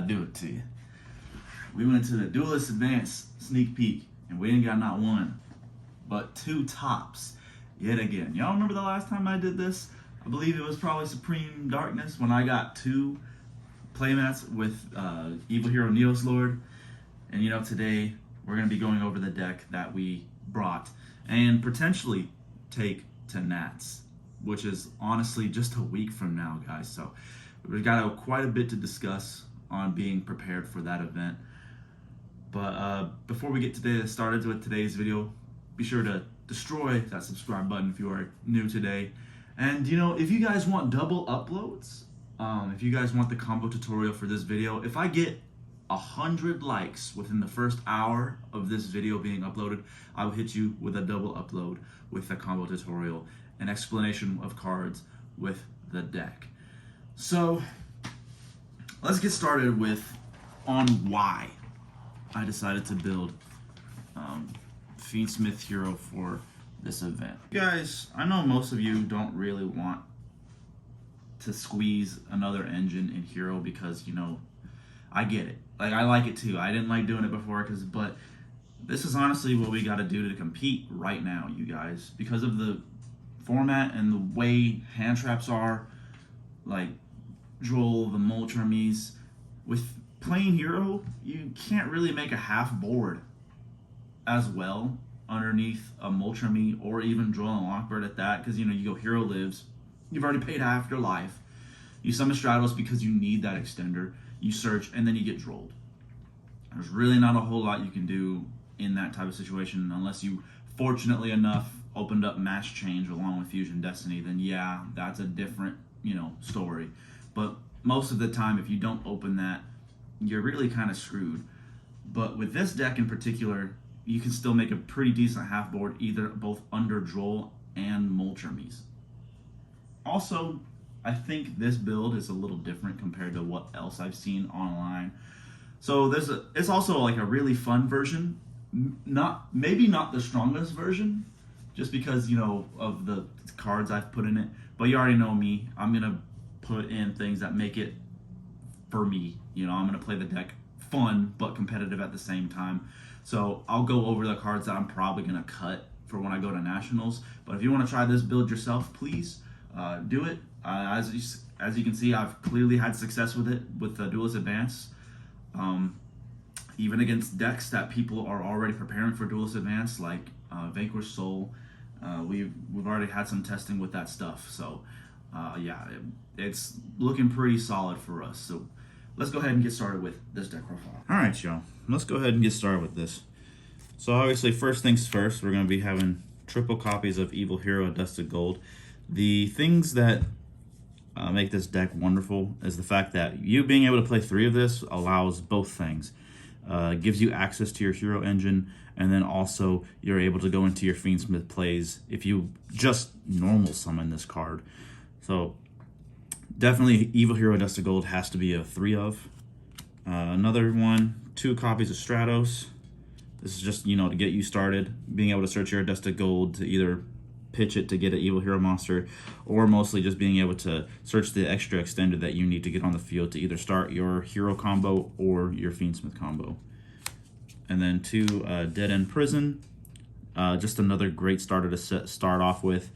do it to you. We went to the Duelist Advanced sneak peek, and we didn't got not one, but two tops yet again. Y'all remember the last time I did this? I believe it was probably Supreme Darkness when I got two playmats with Evil Hero Neos Lord. And you know, today we're going to be going over the deck that we brought and potentially take to Nats, which is honestly just a week from now, guys. So we've got quite a bit to discuss on being prepared for that event. But before we get started with today's video, be sure to destroy that subscribe button if you are new today. And you know, if you guys want double uploads, if you guys want the combo tutorial for this video, if I get 100 likes within the first hour of this video being uploaded, I will hit you with a double upload with the combo tutorial and explanation of cards with the deck. So let's get started with on why I decided to build Fiendsmith Hero for this event. Guys, I know most of you don't really want to squeeze another engine in Hero because, you know, I get it. Like, I like it too. I didn't like doing it before, but this is honestly what we got to do to compete right now, you guys. Because of the format and the way hand traps are, like Droll, the Moltramies, with playing Hero, you can't really make a half board as well underneath a Moltramie or even Droll and Lockbird at that, because, you know, you go Hero Lives, you've already paid half your life. You summon Stratos because you need that extender. You search, and then you get drolled. There's really not a whole lot you can do in that type of situation unless you, fortunately enough, opened up Mass Change along with Fusion Destiny. Then yeah, that's a different, you know, story. But most of the time, if you don't open that, you're really kind of screwed. But with this deck in particular, you can still make a pretty decent half board, either both under Droll and Moltramies. Also, I think this build is a little different compared to what else I've seen online. So it's also like a really fun version, maybe not the strongest version, just because, you know, of the cards I've put in it. But you already know me. I'm gonna put in things that make it for me. You know, I'm gonna play the deck fun but competitive at the same time. So I'll go over the cards that I'm probably gonna cut for when I go to Nationals. But if you want to try this build yourself, please do it. As you can see, I've clearly had success with it with the Duelist Advance. Even against decks that people are already preparing for Duelist Advance, like Vanquish Soul, we've already had some testing with that stuff. So yeah, it's looking pretty solid for us. So let's go ahead and get started with this deck profile. All right, y'all. Let's go ahead and get started with this. So obviously, first things first, we're going to be having triple copies of Evil Hero Dusted Gold. The things that make this deck wonderful is the fact that you being able to play 3 of this allows both things. Gives you access to your hero engine, and then also you're able to go into your Fiendsmith plays if you just normal summon this card. So definitely Evil Hero Dusted Gold has to be a 3 of. Another one, 2 copies of Stratos. This is just, you know, to get you started, being able to search your Dusted Gold to either pitch it to get an Evil Hero monster, or mostly just being able to search the extra extender that you need to get on the field to either start your hero combo or your Fiendsmith combo. And then 2 Dead End Prison, just another great starter to start off with.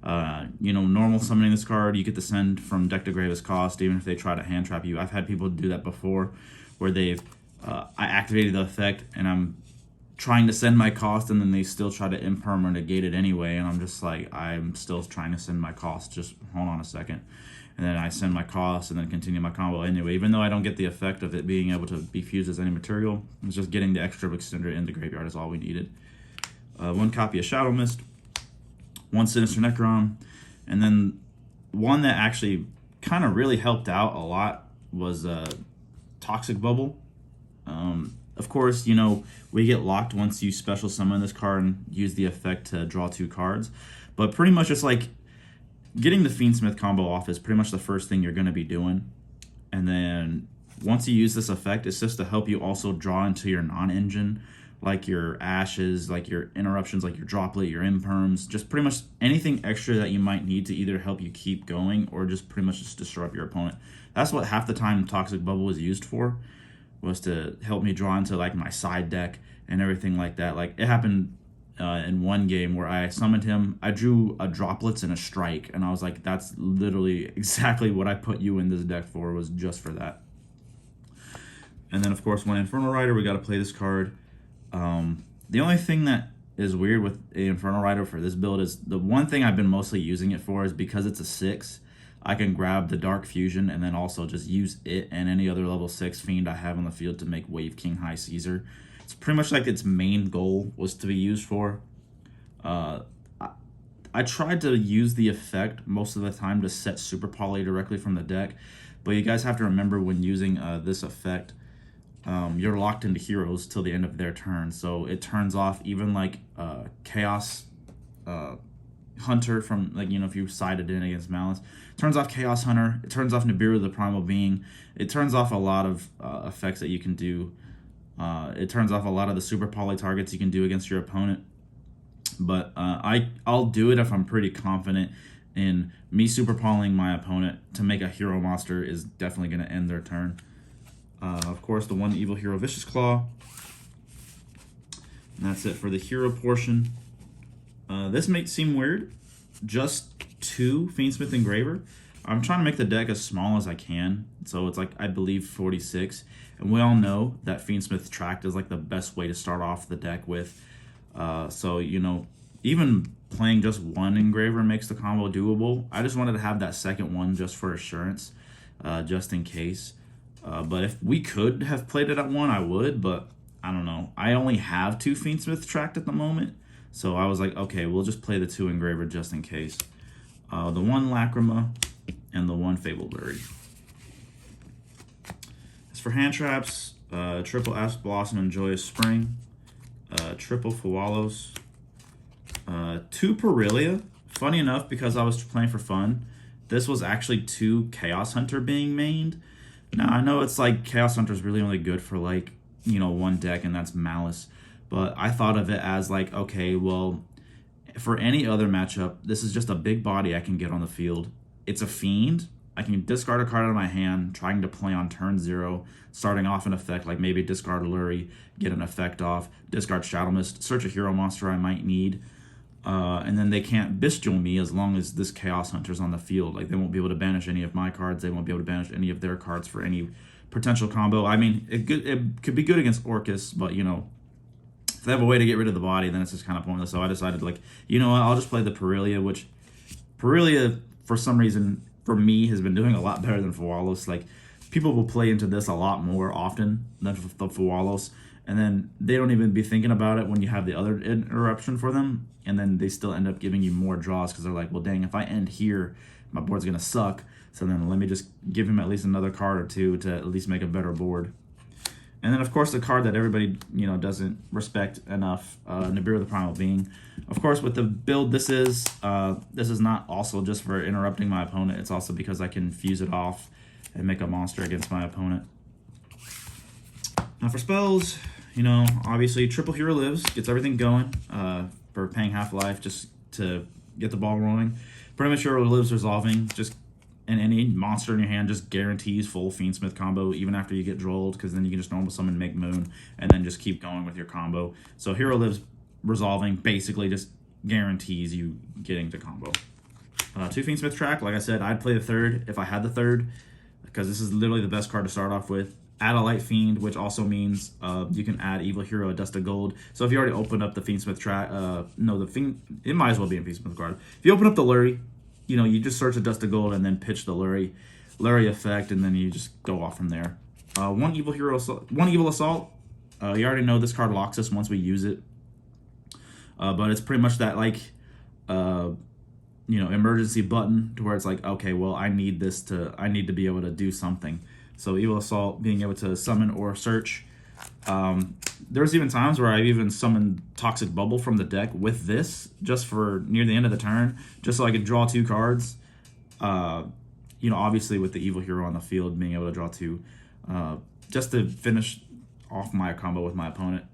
You know, normal summoning this card, you get to send from deck to gravest cost, even if they try to hand trap you. I've had people do that before, where they've I activated the effect and I'm trying to send my cost, and then they still try to imperm or negate it anyway, and I'm just like, I'm still trying to send my cost, just hold on a second. And then I send my cost and then continue my combo anyway, even though I don't get the effect of it being able to be fused as any material. It's just getting the extra extender in the graveyard is all we needed. 1 copy of Shadow Mist, 1 Sinister Necron, and then one that actually kind of really helped out a lot was Toxic Bubble. Of course, you know, we get locked once you special summon this card and use the effect to draw 2 cards. But pretty much it's like getting the Fiendsmith combo off is pretty much the first thing you're going to be doing. And then once you use this effect, it's just to help you also draw into your non-engine, like your Ashes, like your Interruptions, like your Droplet, your Imperms, just pretty much anything extra that you might need to either help you keep going or just pretty much just disrupt your opponent. That's what half the time Toxic Bubble is used for. was to help me draw into like my side deck and everything like that. Like it happened in one game where I summoned him. I drew a droplets and a strike, and I was like, that's literally exactly what I put you in this deck for, was just for that. And then of course, when Infernal Rider, we got to play this card. The only thing that is weird with a Infernal Rider for this build is the one thing I've been mostly using it for is because it's a 6. I can grab the Dark Fusion and then also just use it and any other level 6 fiend I have on the field to make Wave King High Caesar. It's pretty much like its main goal was to be used for. I tried to use the effect most of the time to set Super Poly directly from the deck, but you guys have to remember when using this effect, you're locked into heroes till the end of their turn, so it turns off even like Chaos Hunter from, like, if you sided in against Malice, it turns off Chaos Hunter, it turns off Nibiru the Primal Being, it turns off a lot of effects that you can do. It turns off a lot of the super poly targets you can do against your opponent. But I'll do it if I'm pretty confident in me super polying my opponent to make a hero monster is definitely going to end their turn. Of course, the one evil hero Vicious Claw. And that's it for the hero portion. This may seem weird. Just 2 Fiendsmith Engraver. I'm trying to make the deck as small as I can. So it's like, I believe, 46. And we all know that Fiendsmith Tract is like the best way to start off the deck with. So, even playing just 1 Engraver makes the combo doable. I just wanted to have that second one just for assurance, just in case. But if we could have played it at 1, I would, but I don't know. I only have 2 Fiendsmith Tract at the moment. So I was like, okay, we'll just play the 2 Engraver just in case. The 1 Lacrima and the 1 Fabled Lurry. As for hand traps, triple Asp Blossom and Joyous Spring, triple Fawalos, 2 Perilia. Funny enough, because I was playing for fun, this was actually 2 Chaos Hunter being mained. Now, I know it's like Chaos Hunter is really only good for like, 1 deck, and that's Malice. But I thought of it as like, okay, well, for any other matchup, this is just a big body I can get on the field. It's a fiend. I can discard a card out of my hand, trying to play on turn 0, starting off an effect like maybe discard Lurry, get an effect off, discard Shadow Mist, search a hero monster I might need, and then they can't bestial me as long as this Chaos Hunter's on the field. Like, they won't be able to banish any of my cards, they won't be able to banish any of their cards for any potential combo. I mean, it could be good against Orcus, but, if they have a way to get rid of the body, then it's just kind of pointless. So I decided, like, what, I'll just play the Perilia, which Perilia, for some reason, for me, has been doing a lot better than Fawalos. Like, people will play into this a lot more often than the Fawalos, and then they don't even be thinking about it when you have the other interruption for them, and then they still end up giving you more draws because they're like, well, dang, if I end here, my board's going to suck, so then let me just give him at least another card or 2 to at least make a better board. And then, of course, the card that everybody, doesn't respect enough, Nibiru the Primal Being. Of course, with the build this is not also just for interrupting my opponent. It's also because I can fuse it off and make a monster against my opponent. Now for spells, obviously Triple Hero Lives, gets everything going for paying half-life just to get the ball rolling. Premature Lives Resolving, just and any monster in your hand just guarantees full Fiendsmith combo even after you get drolled, because then you can just normal summon Make Moon and then just keep going with your combo. So Hero Lives Resolving basically just guarantees you getting to combo. 2 Fiendsmith Track, like I said, I'd play the 3rd if I had the 3rd, because this is literally the best card to start off with. Add a Light Fiend, which also means you can add Evil Hero a Dust of Gold. So if you already opened up the Fiendsmith Track, the Fiend, it might as well be a Fiendsmith card. If you open up the Lurry, you just search a Dust of Gold and then pitch the Lurry effect, and then you just go off from there. 1 Evil Hero, 1 Evil Assault. You already know this card locks us once we use it. But it's pretty much that, like, emergency button to where it's like, okay, well, I need to be able to do something. So Evil Assault, being able to summon or search. There's even times where I've even summoned Toxic Bubble from the deck with this, just for near the end of the turn, just so I could draw 2 cards. Obviously with the Evil Hero on the field, being able to draw 2, just to finish off my combo with my opponent.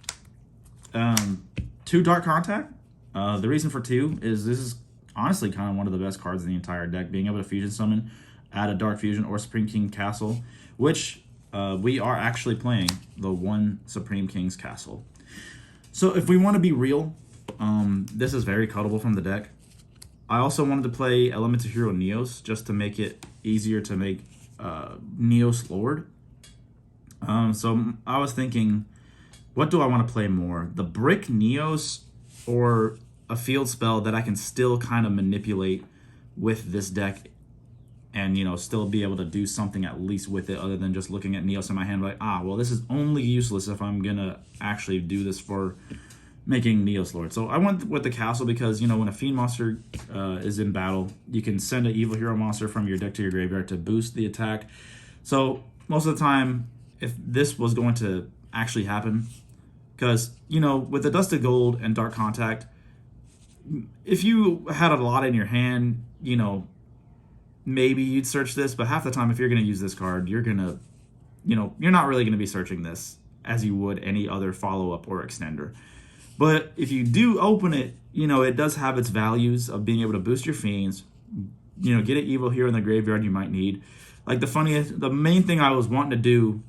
2 Dark Contact. The reason for 2 is this is honestly kind of one of the best cards in the entire deck. Being able to fusion summon, add a Dark Fusion or Spring King Castle, which we are actually playing the 1 Supreme King's Castle. So if we want to be real, this is very cuttable from the deck. I also wanted to play Elemental Hero Neos just to make it easier to make Neos Lord. So I was thinking, what do I want to play more? The Brick Neos or a field spell that I can still kind of manipulate with this deck and, you know, still be able to do something at least with it other than just looking at Neos in my hand like, well, this is only useless if I'm going to actually do this for making Neos Lord. So I went with the castle because, you know, when a Fiend monster is in battle, you can send an Evil Hero monster from your deck to your graveyard to boost the attack. So most of the time, if this was going to actually happen, because, you know, with the Dusted Gold and Dark Contact, if you had a lot in your hand, you know, maybe you'd search this, but half the time if you're going to use this card, you're going to, you know, you're not really going to be searching this as you would any other follow-up or extender. But if you do open it, you know, it does have its values of being able to boost your Fiends, you know, get an Evil Hero in the graveyard you might need. Like the main thing I was wanting to do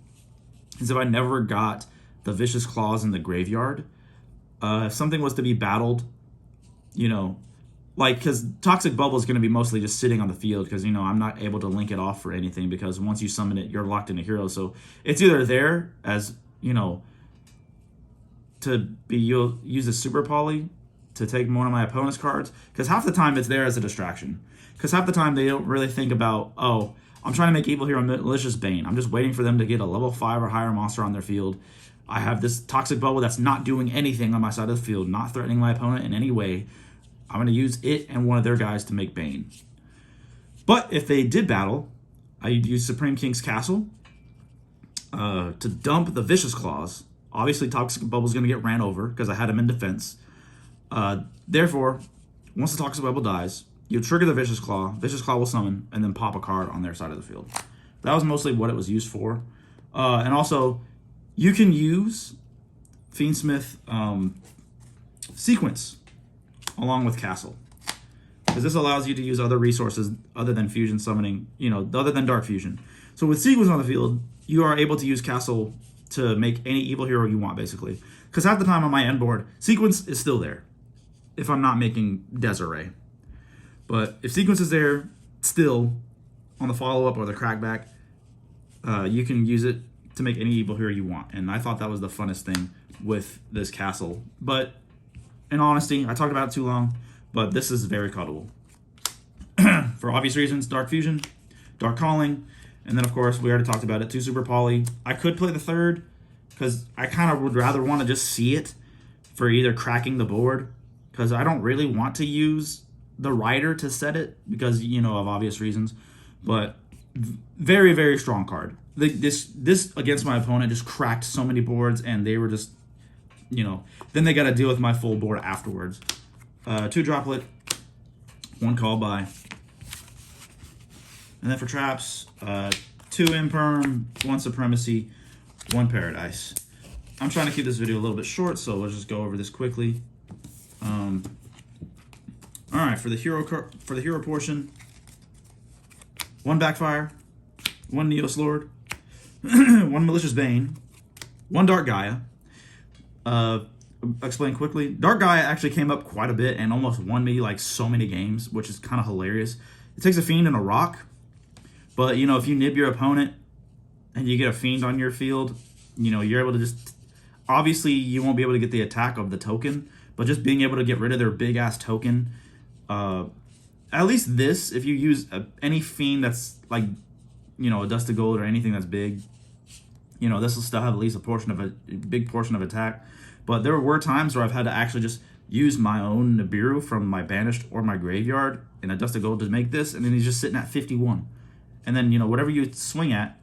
is if I never got the Vicious Claws in the graveyard, if something was to be battled, you know, like, because Toxic Bubble is going to be mostly just sitting on the field because, you know, I'm not able to link it off for anything because once you summon it, you're locked into hero. So it's either there as, you know, you'll use a Super Poly to take one of my opponent's cards, because half the time it's there as a distraction. Because half the time they don't really think about, oh, I'm trying to make Evil Hero Malicious Bane. I'm just waiting for them to get a level 5 or higher monster on their field. I have this Toxic Bubble that's not doing anything on my side of the field, not threatening my opponent in any way. I'm going to use it and one of their guys to make Bane. But if they did battle, I'd use Supreme King's Castle to dump the Vicious Claws. Obviously, Toxic Bubble is going to get ran over because I had him in defense. Therefore, once the Toxic Bubble dies, you trigger the Vicious Claw. Vicious Claw will summon and then pop a card on their side of the field. That was mostly what it was used for. And also, you can use Fiendsmith Sequence along with Castle, because this allows you to use other resources other than fusion summoning, you know, other than Dark Fusion. So with Sequence on the field, you are able to use Castle to make any Evil Hero you want, basically. Because half the time on my end board, Sequence is still there if I'm not making Desiree. But if Sequence is there still on the follow-up or the crackback, you can use it to make any Evil Hero you want. And I thought that was the funnest thing with this castle. But in honesty, I talked about it too long, but this is very cuttable. For obvious reasons, Dark Fusion, Dark Calling, and then, of course, we already talked about it, 2 Super Poly. I could play the 3rd, because I kind of would rather want to just see it for either cracking the board, because I don't really want to use the Rider to set it, because, you know, of obvious reasons. But very, very strong card. This against my opponent just cracked so many boards, and they were just, you know, then they got to deal with my full board afterwards. 2 Droplet, 1 Call By. And then for traps, 2 Imperm, 1 Supremacy, 1 Paradise. I'm trying to keep this video a little bit short, so let's just go over this quickly. All right, for the hero portion, 1 Backfire, 1 Neos Lord, 1 Malicious Bane, 1 Dark Gaia. Explain quickly. Dark Gaia actually came up quite a bit and almost won me like so many games, which is kind of hilarious. It takes a Fiend and a Rock, but, you know, if you nib your opponent and you get a Fiend on your field, you know, you're able to just, obviously you won't be able to get the attack of the token, but just being able to get rid of their big-ass token, at least this, if you use any Fiend that's like, you know, a Dusted Gold or anything that's big, you know, this will still have at least a big portion of attack. But there were times where I've had to actually just use my own Nibiru from my Banished or my Graveyard in a Dusted Gold to make this, and then he's just sitting at 51. And then, you know, whatever you swing at,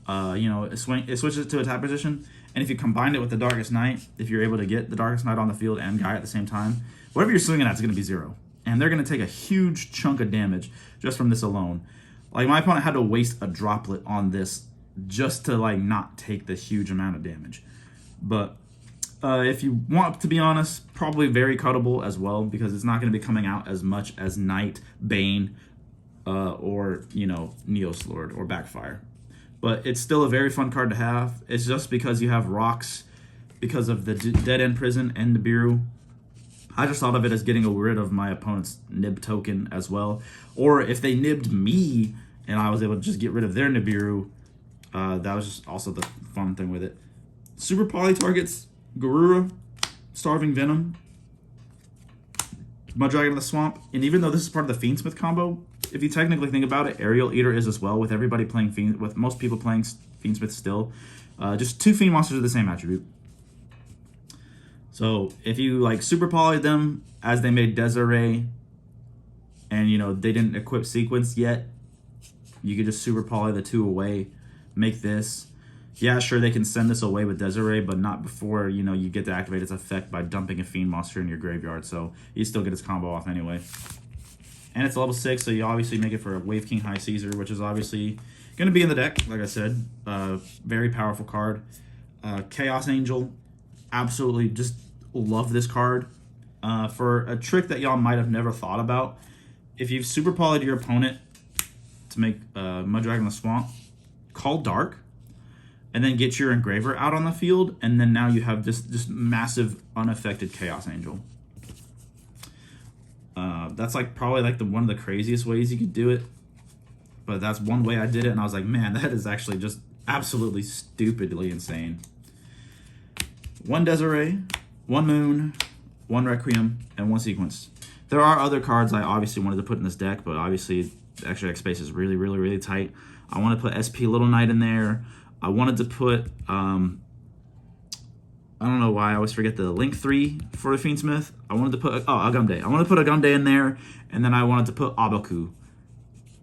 you know, it switches to attack position. And if you combine it with the Darkest Night, if you're able to get the Darkest Night on the field and Gaia at the same time, whatever you're swinging at is going to be 0. And they're going to take a huge chunk of damage just from this alone. Like, my opponent had to waste a Droplet on this just to, like, not take the huge amount of damage. But if you want to be honest, probably very cuttable as well, because it's not going to be coming out as much as Night, Bane, or, you know, Neos Lord or Backfire. but it's still a very fun card to have. It's just because you have rocks because of the Dead End Prison and Nibiru. I just thought of it as getting rid of my opponent's nib token as well. Or if they nibbed me and I was able to just get rid of their Nibiru, that was just also the fun thing with it. Super Poly targets Garura, Starving Venom, Mudragon of the Swamp, and even though this is part of the Fiendsmith combo, if you technically think about it, Aerial Eater is as well, with everybody playing Fiend, with most people playing Fiendsmith still. Just 2 Fiend monsters of the same attribute. So if you like Super Poly them as they made Desiree, and you know they didn't equip Sequence yet, you could just Super Poly the 2 away, make this. Yeah, sure, they can send this away with Desiree, but not before, you know, you get to activate its effect by dumping a Fiend monster in your graveyard, so you still get its combo off anyway. And it's level 6, so you obviously make it for a Wave King High Caesar, which is obviously going to be in the deck, like I said. Very powerful card. Chaos Angel, absolutely just love this card. For a trick that y'all might have never thought about, if you've Super Poly'd your opponent to make Mudragon of the Swamp, call Dark, and then get your Engraver out on the field, and then now you have this just massive unaffected Chaos Angel. That's like probably like one of the craziest ways you could do it, but that's one way I did it, and I was like, man, that is actually just absolutely stupidly insane. 1 Desiree, 1 Moon, 1 Requiem, and 1 Sequence. There are other cards I obviously wanted to put in this deck, but obviously the extra deck space is really, really, really tight. I want to put SP Little Knight in there. I wanted to put, I don't know why I always forget the Link 3 for the Fiendsmith. I wanted to put, Agamde. I wanted to put Agamde in there, and then I wanted to put Abaku.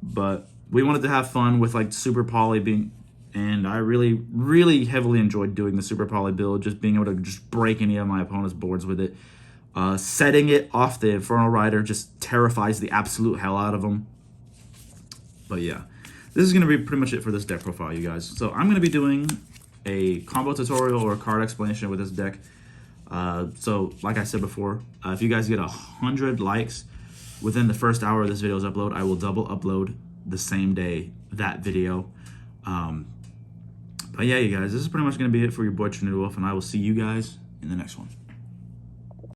But we wanted to have fun with like Super Poly being, and I really, really heavily enjoyed doing the Super Poly build, just being able to just break any of my opponent's boards with it. Setting it off the Infernal Rider just terrifies the absolute hell out of them. But yeah, this is going to be pretty much it for this deck profile, you guys. So I'm going to be doing a combo tutorial or a card explanation with this deck. So like I said before, if you guys get 100 likes within the first hour of this video's upload, I will double upload the same day that video. But yeah, you guys, this is pretty much going to be it for your boy Trinity Wolf, and I will see you guys in the next one.